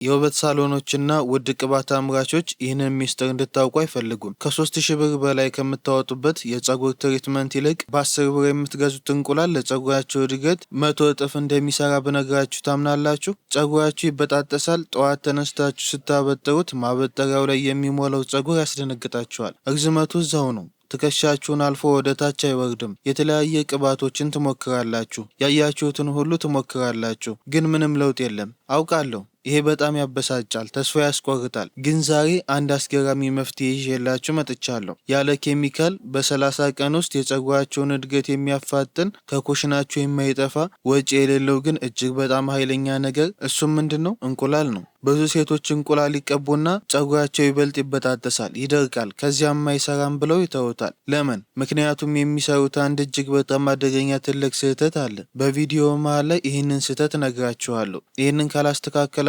የውበት ሳሎኖችና ውድ ቅባት አምራቾች ይህንን ሚስጥር እንድታውቁ አይፈልጉም። ከ3000 ብር በላይ ከምታወጡበት የፀጉር ትሪትመንት ይልቅ በ10 ብር የምትገዙት እንቁላል ለፀጉራቸው እድገት 100 እጥፍ እንደሚሰራ ብነግራችሁ ታምናላችሁ? ፀጉራችሁ ይበጣጠሳል። ጠዋት ተነስታችሁ ስታበጥሩት ማበጠሪያው ላይ የሚሞላው ፀጉር ያስደነግጣችኋል። ርዝመቱ እዛው ነው። ትከሻችሁን አልፎ ወደ ታች አይወርድም። የተለያየ ቅባቶችን ትሞክራላችሁ፣ ያያችሁትን ሁሉ ትሞክራላችሁ፣ ግን ምንም ለውጥ የለም። አውቃለሁ ይሄ በጣም ያበሳጫል፣ ተስፋ ያስቆርጣል። ግን ዛሬ አንድ አስገራሚ መፍትሄ ይዤላችሁ መጥቻለሁ። ያለ ኬሚካል በ30 ቀን ውስጥ የፀጉራችሁን እድገት የሚያፋጥን ከኩሽናችሁ የማይጠፋ ወጪ የሌለው ግን እጅግ በጣም ኃይለኛ ነገር። እሱም ምንድን ነው? እንቁላል ነው። ብዙ ሴቶች እንቁላል ይቀቡና ፀጉራቸው ይበልጥ ይበጣጠሳል፣ ይደርቃል፣ ከዚያም አይሰራም ብለው ይተውታል። ለምን? ምክንያቱም የሚሰሩት አንድ እጅግ በጣም አደገኛ ትልቅ ስህተት አለ። በቪዲዮ መሃል ላይ ይህንን ስህተት እነግራችኋለሁ። ይህንን ካላስተካከላችሁ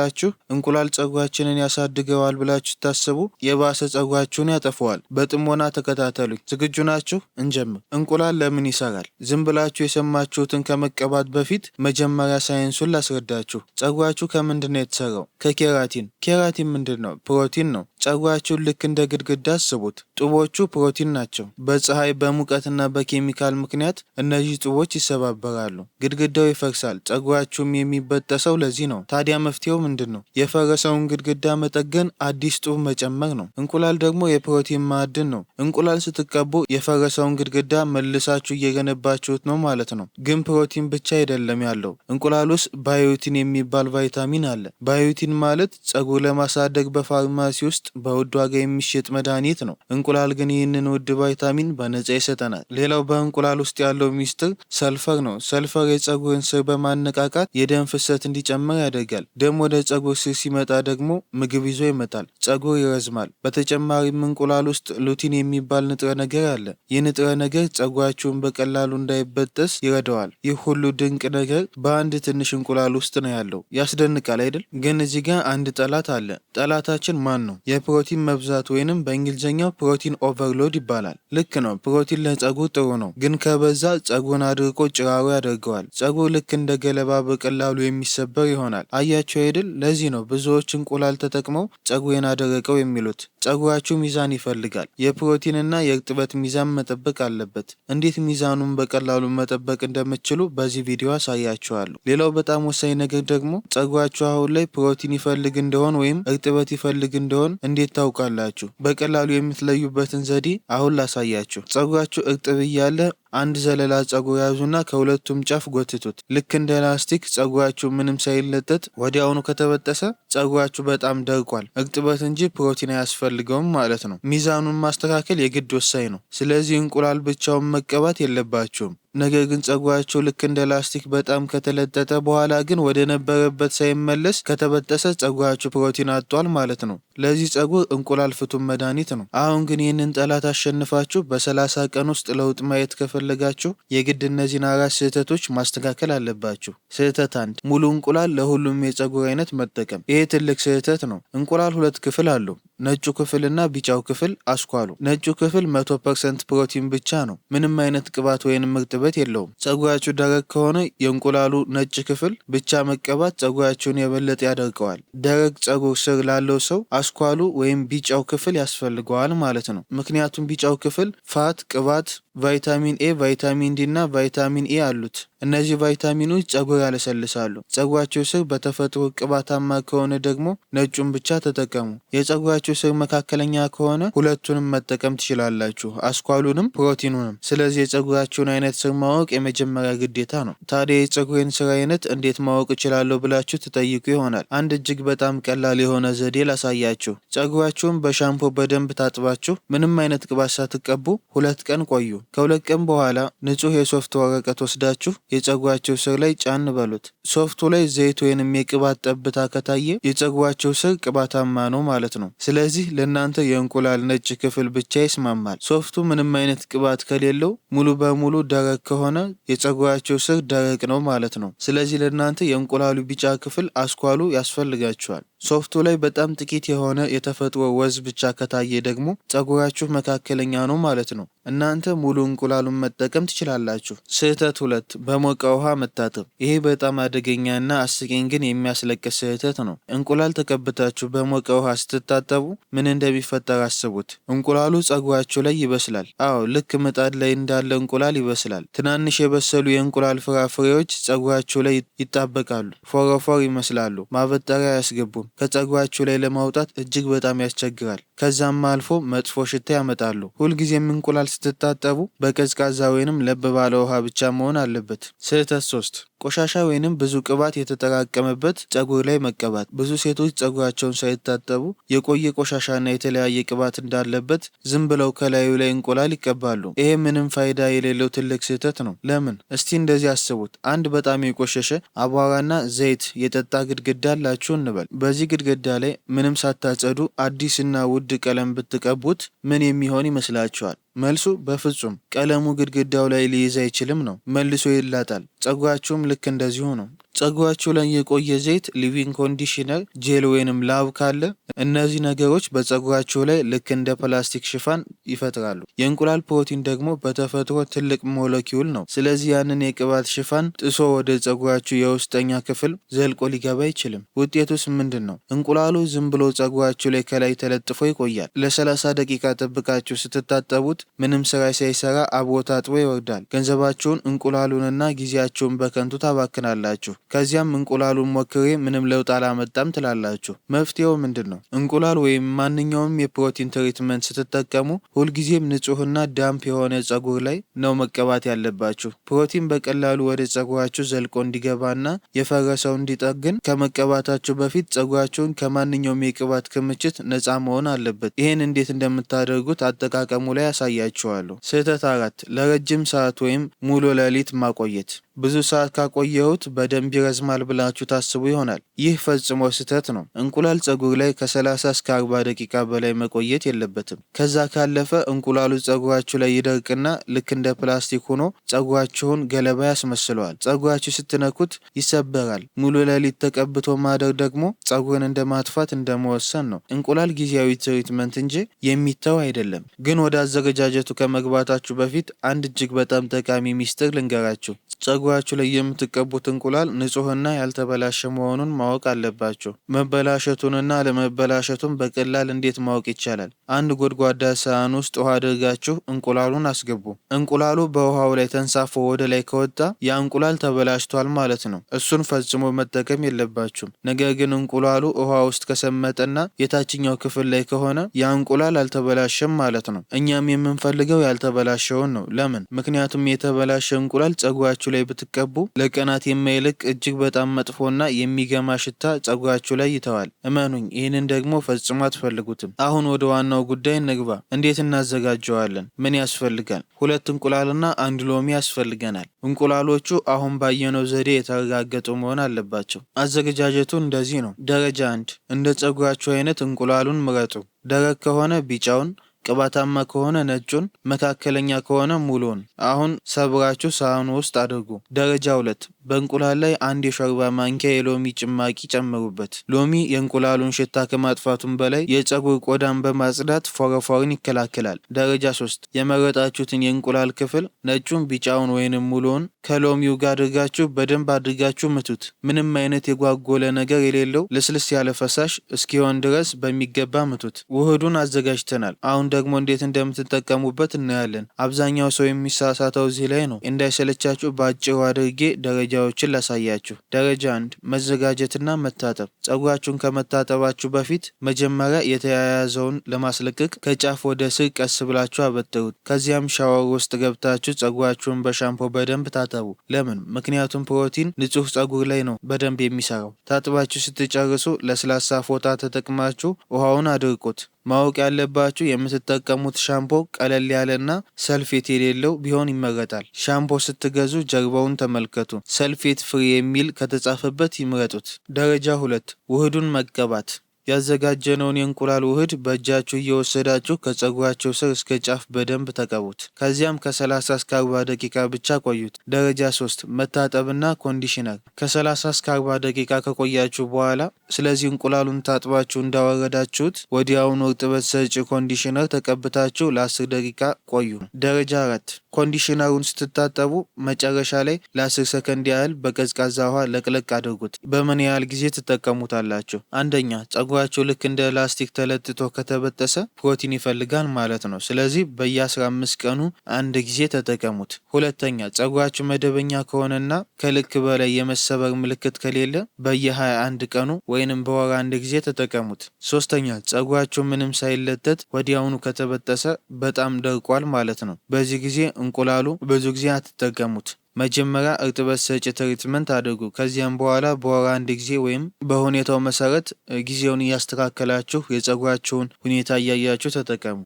እንቁላል ፀጉራችንን ያሳድገዋል ብላችሁ ታስቡ፣ የባሰ ፀጉራችሁን ያጠፈዋል። በጥሞና ተከታተሉኝ። ዝግጁ ናችሁ? እንጀምር። እንቁላል ለምን ይሰራል? ዝም ብላችሁ የሰማችሁትን ከመቀባት በፊት መጀመሪያ ሳይንሱን ላስረዳችሁ። ፀጉራችሁ ከምንድን ነው የተሰራው? ኬራቲን። ኬራቲን ምንድን ነው? ፕሮቲን ነው። ፀጉራችሁን ልክ እንደ ግድግዳ አስቡት። ጡቦቹ ፕሮቲን ናቸው። በፀሐይ በሙቀትና በኬሚካል ምክንያት እነዚህ ጡቦች ይሰባበራሉ፣ ግድግዳው ይፈርሳል። ፀጉራችሁም የሚበጠሰው ለዚህ ነው። ታዲያ መፍትሄው ምንድን ነው? የፈረሰውን ግድግዳ መጠገን፣ አዲስ ጡብ መጨመር ነው። እንቁላል ደግሞ የፕሮቲን ማዕድን ነው። እንቁላል ስትቀቡ የፈረሰውን ግድግዳ መልሳችሁ እየገነባችሁት ነው ማለት ነው። ግን ፕሮቲን ብቻ አይደለም ያለው። እንቁላል ውስጥ ባዮቲን የሚባል ቫይታሚን አለ። ባዮቲን ማለት ፀጉር ለማሳደግ በፋርማሲ ውስጥ በውድ ዋጋ የሚሸጥ መድኃኒት ነው። እንቁላል ግን ይህንን ውድ ቫይታሚን በነጻ ይሰጠናል። ሌላው በእንቁላል ውስጥ ያለው ሚስጥር ሰልፈር ነው። ሰልፈር የፀጉርን ስር በማነቃቃት የደም ፍሰት እንዲጨምር ያደርጋል። ደም ወደ ፀጉር ስር ሲመጣ ደግሞ ምግብ ይዞ ይመጣል፣ ፀጉር ይረዝማል። በተጨማሪም እንቁላል ውስጥ ሉቲን የሚባል ንጥረ ነገር አለ። ይህ ንጥረ ነገር ፀጉራችሁን በቀላሉ እንዳይበጠስ ይረዳዋል። ይህ ሁሉ ድንቅ ነገር በአንድ ትንሽ እንቁላል ውስጥ ነው ያለው። ያስደንቃል አይደል? ግን እዚህ ጋር አንድ ጠላት አለ። ጠላታችን ማን ነው? የፕሮቲን መብዛት ወይንም በእንግሊዝኛው ፕሮቲን ኦቨርሎድ ይባላል። ልክ ነው፣ ፕሮቲን ለፀጉር ጥሩ ነው፣ ግን ከበዛ ፀጉርን አድርቆ ጭራሮ ያደርገዋል። ፀጉር ልክ እንደ ገለባ በቀላሉ የሚሰበር ይሆናል። አያቸው አይደል? ለዚህ ነው ብዙዎች እንቁላል ተጠቅመው ፀጉሬን አደረቀው የሚሉት። ፀጉራችሁ ሚዛን ይፈልጋል። የፕሮቲንና የእርጥበት ሚዛን መጠበቅ አለበት። እንዴት ሚዛኑን በቀላሉ መጠበቅ እንደምትችሉ በዚህ ቪዲዮ አሳያችኋለሁ። ሌላው በጣም ወሳኝ ነገር ደግሞ ፀጉራችሁ አሁን ላይ ፕሮቲን ይፈልግ እንደሆን ወይም እርጥበት ይፈልግ እንደሆን እንዴት ታውቃላችሁ? በቀላሉ የምትለዩበትን ዘዴ አሁን ላሳያችሁ። ፀጉራችሁ እርጥብ እያለ አንድ ዘለላ ፀጉር ያዙና ከሁለቱም ጫፍ ጎትቱት። ልክ እንደ ላስቲክ ፀጉራችሁ ምንም ሳይለጠጥ ወዲያውኑ ከተበጠሰ ፀጉራችሁ በጣም ደርቋል። እርጥበት እንጂ ፕሮቲን አያስፈልገውም ማለት ነው። ሚዛኑን ማስተካከል የግድ ወሳኝ ነው። ስለዚህ እንቁላል ብቻውን መቀባት የለባችሁም። ነገር ግን ፀጉራችሁ ልክ እንደ ላስቲክ በጣም ከተለጠጠ በኋላ ግን ወደ ነበረበት ሳይመለስ ከተበጠሰ ፀጉራችሁ ፕሮቲን አጥቷል ማለት ነው። ለዚህ ፀጉር እንቁላል ፍቱን መድኃኒት ነው። አሁን ግን ይህንን ጠላት አሸንፋችሁ በ30 ቀን ውስጥ ለውጥ ማየት ከፈለጋችሁ የግድ እነዚህን 4 ስህተቶች ማስተካከል አለባችሁ። ስህተት 1፣ ሙሉ እንቁላል ለሁሉም የፀጉር አይነት መጠቀም። ይሄ ትልቅ ስህተት ነው። እንቁላል 2 ክፍል አለው። ነጩ ክፍልና ቢጫው ክፍል አስኳሉ። ነጩ ክፍል 100% ፕሮቲን ብቻ ነው። ምንም አይነት ቅባት ወይንም እርጥበት የለውም። ፀጉራችሁ ደረቅ ከሆነ የእንቁላሉ ነጭ ክፍል ብቻ መቀባት ፀጉራችሁን የበለጠ ያደርቀዋል። ደረቅ ፀጉር ስር ላለው ሰው አስኳሉ ወይም ቢጫው ክፍል ያስፈልገዋል ማለት ነው። ምክንያቱም ቢጫው ክፍል ፋት፣ ቅባት፣ ቫይታሚን ኤ፣ ቫይታሚን ዲ እና ቫይታሚን ኤ አሉት። እነዚህ ቫይታሚኖች ፀጉር ያለሰልሳሉ። ፀጉራችሁ ስር በተፈጥሮ ቅባታማ ከሆነ ደግሞ ነጩን ብቻ ተጠቀሙ። የፀጉራችሁ ስር መካከለኛ ከሆነ ሁለቱንም መጠቀም ትችላላችሁ፣ አስኳሉንም ፕሮቲኑንም። ስለዚህ የፀጉራችሁን አይነት ስር ማወቅ የመጀመሪያ ግዴታ ነው። ታዲያ የፀጉሬን ስር አይነት እንዴት ማወቅ እችላለሁ ብላችሁ ትጠይቁ ይሆናል። አንድ እጅግ በጣም ቀላል የሆነ ዘዴ ላሳያችሁ። ፀጉራችሁን በሻምፖ በደንብ ታጥባችሁ ምንም አይነት ቅባት ሳትቀቡ 2 ቀን ቆዩ። ከ2 ቀን በኋላ ንጹህ የሶፍት ወረቀት ወስዳችሁ የፀጉራቸው ስር ላይ ጫን በሉት። ሶፍቱ ላይ ዘይት ወይንም የቅባት ጠብታ ከታየ የፀጉራቸው ስር ቅባታማ ነው ማለት ነው። ስለዚህ ለእናንተ የእንቁላል ነጭ ክፍል ብቻ ይስማማል። ሶፍቱ ምንም አይነት ቅባት ከሌለው ሙሉ በሙሉ ደረቅ ከሆነ የፀጉራቸው ስር ደረቅ ነው ማለት ነው። ስለዚህ ለእናንተ የእንቁላሉ ቢጫ ክፍል አስኳሉ ያስፈልጋችኋል። ሶፍቱ ላይ በጣም ጥቂት የሆነ የተፈጥሮ ወዝ ብቻ ከታየ ደግሞ ፀጉራችሁ መካከለኛ ነው ማለት ነው። እናንተ ሙሉ እንቁላሉን መጠቀም ትችላላችሁ። ስህተት 2 በሞቀ ውሃ መታጠብ። ይሄ በጣም አደገኛና አስቂኝ ግን የሚያስለቅስ ስህተት ነው። እንቁላል ተቀብታችሁ በሞቀ ውሃ ስትታጠቡ ምን እንደሚፈጠር አስቡት። እንቁላሉ ፀጉራችሁ ላይ ይበስላል። አዎ ልክ ምጣድ ላይ እንዳለ እንቁላል ይበስላል። ትናንሽ የበሰሉ የእንቁላል ፍራፍሬዎች ፀጉራችሁ ላይ ይጣበቃሉ፣ ፎረፎር ይመስላሉ። ማበጠሪያ አያስገቡም። ከፀጉራችሁ ላይ ለማውጣት እጅግ በጣም ያስቸግራል። ከዛም አልፎ መጥፎ ሽታ ያመጣሉ። ሁልጊዜም እንቁላል ስትታጠቡ በቀዝቃዛ ወይንም ለብ ባለ ውሃ ብቻ መሆን አለበት። ስህተት 3 ቆሻሻ ወይንም ብዙ ቅባት የተጠራቀመበት ፀጉር ላይ መቀባት። ብዙ ሴቶች ፀጉራቸውን ሳይታጠቡ የቆየ ቆሻሻና የተለያየ ቅባት እንዳለበት ዝም ብለው ከላዩ ላይ እንቁላል ይቀባሉ። ይሄ ምንም ፋይዳ የሌለው ትልቅ ስህተት ነው። ለምን? እስቲ እንደዚህ አስቡት። አንድ በጣም የቆሸሸ አቧራና ዘይት የጠጣ ግድግዳ አላችሁ እንበል። በዚህ ግድግዳ ላይ ምንም ሳታጸዱ አዲስና ውድ ቀለም ብትቀቡት ምን የሚሆን ይመስላችኋል? መልሱ በፍጹም ቀለሙ ግድግዳው ላይ ሊይዝ አይችልም ነው። መልሶ ይላጣል። ፀጉራችሁም ልክ እንደዚሁ ነው። ፀጉራችሁ ላይ የቆየ ዘይት፣ ሊቪንግ ኮንዲሽነር፣ ጄል ወይንም ላብ ካለ እነዚህ ነገሮች በፀጉራችሁ ላይ ልክ እንደ ፕላስቲክ ሽፋን ይፈጥራሉ። የእንቁላል ፕሮቲን ደግሞ በተፈጥሮ ትልቅ ሞለኪውል ነው። ስለዚህ ያንን የቅባት ሽፋን ጥሶ ወደ ፀጉራችሁ የውስጠኛ ክፍል ዘልቆ ሊገባ አይችልም። ውጤቱስ ምንድን ነው? እንቁላሉ ዝም ብሎ ፀጉራችሁ ላይ ከላይ ተለጥፎ ይቆያል። ለ30 ደቂቃ ጠብቃችሁ ስትታጠቡት ምንም ስራ ሳይሰራ አብሮ ታጥቦ ይወርዳል። ገንዘባችሁን፣ እንቁላሉንና ጊዜያችሁን በከንቱ ታባክናላችሁ። ከዚያም እንቁላሉን ሞክሬ ምንም ለውጥ አላመጣም ትላላችሁ። መፍትሄው ምንድን ነው? እንቁላል ወይም ማንኛውም የፕሮቲን ትሪትመንት ስትጠቀሙ ሁልጊዜም ንጹህና ዳምፕ የሆነ ፀጉር ላይ ነው መቀባት ያለባችሁ። ፕሮቲን በቀላሉ ወደ ፀጉራችሁ ዘልቆ እንዲገባና የፈረሰው እንዲጠግን ከመቀባታችሁ በፊት ፀጉራችሁን ከማንኛውም የቅባት ክምችት ነፃ መሆን አለበት። ይህን እንዴት እንደምታደርጉት አጠቃቀሙ ላይ ያሳያችኋለሁ። ስህተት 4 ለረጅም ሰዓት ወይም ሙሉ ሌሊት ማቆየት። ብዙ ሰዓት ካቆየሁት በደንብ ይረዝማል ብላችሁ ታስቡ ይሆናል። ይህ ፈጽሞ ስህተት ነው። እንቁላል ፀጉር ላይ ከ30 እስከ 40 ደቂቃ በላይ መቆየት የለበትም። ከዛ ካለፈ እንቁላሉ ፀጉራችሁ ላይ ይደርቅና ልክ እንደ ፕላስቲክ ሆኖ ፀጉራችሁን ገለባ ያስመስለዋል። ፀጉራችሁ ስትነኩት ይሰበራል። ሙሉ ሌሊት ተቀብቶ ማደር ደግሞ ፀጉርን እንደ ማጥፋት እንደመወሰን ነው። እንቁላል ጊዜያዊ ትሪትመንት እንጂ የሚተው አይደለም። ግን ወደ አዘገጃጀቱ ከመግባታችሁ በፊት አንድ እጅግ በጣም ጠቃሚ ሚስጥር ልንገራችሁ። ፀጉራችሁ ላይ የምትቀቡት እንቁላል ንጹህና ያልተበላሸ መሆኑን ማወቅ አለባችሁ። መበላሸቱንና ለመበላሸቱን በቀላል እንዴት ማወቅ ይቻላል? አንድ ጎድጓዳ ሳህን ውስጥ ውሃ አድርጋችሁ እንቁላሉን አስገቡ። እንቁላሉ በውሃው ላይ ተንሳፎ ወደ ላይ ከወጣ ያ እንቁላል ተበላሽቷል ማለት ነው። እሱን ፈጽሞ መጠቀም የለባችሁም። ነገር ግን እንቁላሉ ውሃ ውስጥ ከሰመጠና የታችኛው ክፍል ላይ ከሆነ ያ እንቁላል አልተበላሸም ማለት ነው። እኛም የምንፈልገው ያልተበላሸውን ነው። ለምን? ምክንያቱም የተበላሸ እንቁላል ፀጉራችሁ ላይ ብትቀቡ ለቀናት የማይለቅ እጅግ በጣም መጥፎና የሚገማ ሽታ ፀጉራችሁ ላይ ይተዋል። እመኑኝ፣ ይህንን ደግሞ ፈጽሞ አትፈልጉትም። አሁን ወደ ዋናው ጉዳይ እንግባ። እንዴት እናዘጋጀዋለን? ምን ያስፈልጋል? 2 እንቁላልና 1 ሎሚ ያስፈልገናል። እንቁላሎቹ አሁን ባየነው ዘዴ የተረጋገጡ መሆን አለባቸው። አዘገጃጀቱ እንደዚህ ነው። ደረጃ 1 እንደ ፀጉራችሁ አይነት እንቁላሉን ምረጡ። ደረቅ ከሆነ ቢጫውን፣ ቅባታማ ከሆነ ነጩን፣ መካከለኛ ከሆነ ሙሉን። አሁን ሰብራችሁ ሳህኑ ውስጥ አድርጉ። ደረጃ 2 በእንቁላል ላይ 1 የሾርባ ማንኪያ የሎሚ ጭማቂ ጨምሩበት። ሎሚ የእንቁላሉን ሽታ ከማጥፋቱም በላይ የፀጉር ቆዳን በማጽዳት ፎረፎርን ይከላከላል። ደረጃ 3 የመረጣችሁትን የእንቁላል ክፍል ነጩን፣ ቢጫውን ወይንም ሙሉውን ከሎሚው ጋር አድርጋችሁ በደንብ አድርጋችሁ ምቱት። ምንም አይነት የጓጎለ ነገር የሌለው ልስልስ ያለ ፈሳሽ እስኪሆን ድረስ በሚገባ ምቱት። ውህዱን አዘጋጅተናል። አሁን ደግሞ እንዴት እንደምትጠቀሙበት እናያለን። አብዛኛው ሰው የሚሳሳተው እዚህ ላይ ነው። እንዳይሰለቻችሁ በአጭሩ አድርጌ ደረጃዎችን ላሳያችሁ። ደረጃ 1 መዘጋጀትና መታጠብ። ፀጉራችሁን ከመታጠባችሁ በፊት መጀመሪያ የተያያዘውን ለማስለቀቅ ከጫፍ ወደ ስር ቀስ ብላችሁ አበጥሩት። ከዚያም ሻወር ውስጥ ገብታችሁ ፀጉራችሁን በሻምፖ በደንብ ታጠቡ። ለምን? ምክንያቱም ፕሮቲን ንጹህ ፀጉር ላይ ነው በደንብ የሚሰራው። ታጥባችሁ ስትጨርሱ ለስላሳ ፎጣ ተጠቅማችሁ ውሃውን አድርቁት። ማወቅ ያለባችሁ የምትጠቀሙት ሻምፖ ቀለል ያለና ሰልፌት የሌለው ቢሆን ይመረጣል። ሻምፖ ስትገዙ ጀርባውን ተመልከቱ። ሰልፌት ፍሪ የሚል ከተጻፈበት ይምረጡት። ደረጃ 2 ውህዱን መቀባት። ያዘጋጀነውን የእንቁላል ውህድ በእጃችሁ እየወሰዳችሁ ከፀጉራቸው ስር እስከ ጫፍ በደንብ ተቀቡት። ከዚያም ከ30 እስከ 40 ደቂቃ ብቻ ቆዩት። ደረጃ 3 መታጠብና ኮንዲሽነር። ከ30 እስከ 40 ደቂቃ ከቆያችሁ በኋላ ስለዚህ እንቁላሉን ታጥባችሁ እንዳወረዳችሁት ወዲያውኑ እርጥበት ሰጪ ኮንዲሽነር ተቀብታችሁ ለ10 ደቂቃ ቆዩ። ደረጃ 4 ኮንዲሽነሩን ስትታጠቡ መጨረሻ ላይ ለ10 ሰከንድ ያህል በቀዝቃዛ ውሃ ለቅለቅ አድርጉት። በምን ያህል ጊዜ ትጠቀሙታላችሁ? አንደኛ ፀጉራችሁ ልክ እንደ ላስቲክ ተለጥቶ ከተበጠሰ ፕሮቲን ይፈልጋል ማለት ነው። ስለዚህ በየ15 ቀኑ አንድ ጊዜ ተጠቀሙት። ሁለተኛ ፀጉራችሁ መደበኛ ከሆነና ከልክ በላይ የመሰበር ምልክት ከሌለ በየ21 ቀኑ ወይንም በወር አንድ ጊዜ ተጠቀሙት። ሶስተኛ ፀጉራችሁ ምንም ሳይለጠጥ ወዲያውኑ ከተበጠሰ በጣም ደርቋል ማለት ነው። በዚህ ጊዜ እንቁላሉ ብዙ ጊዜ አትጠቀሙት። መጀመሪያ እርጥበት ሰጪ ትሪትመንት አድርጉ። ከዚያም በኋላ በወር አንድ ጊዜ ወይም በሁኔታው መሰረት ጊዜውን እያስተካከላችሁ የፀጉራችሁን ሁኔታ እያያችሁ ተጠቀሙ።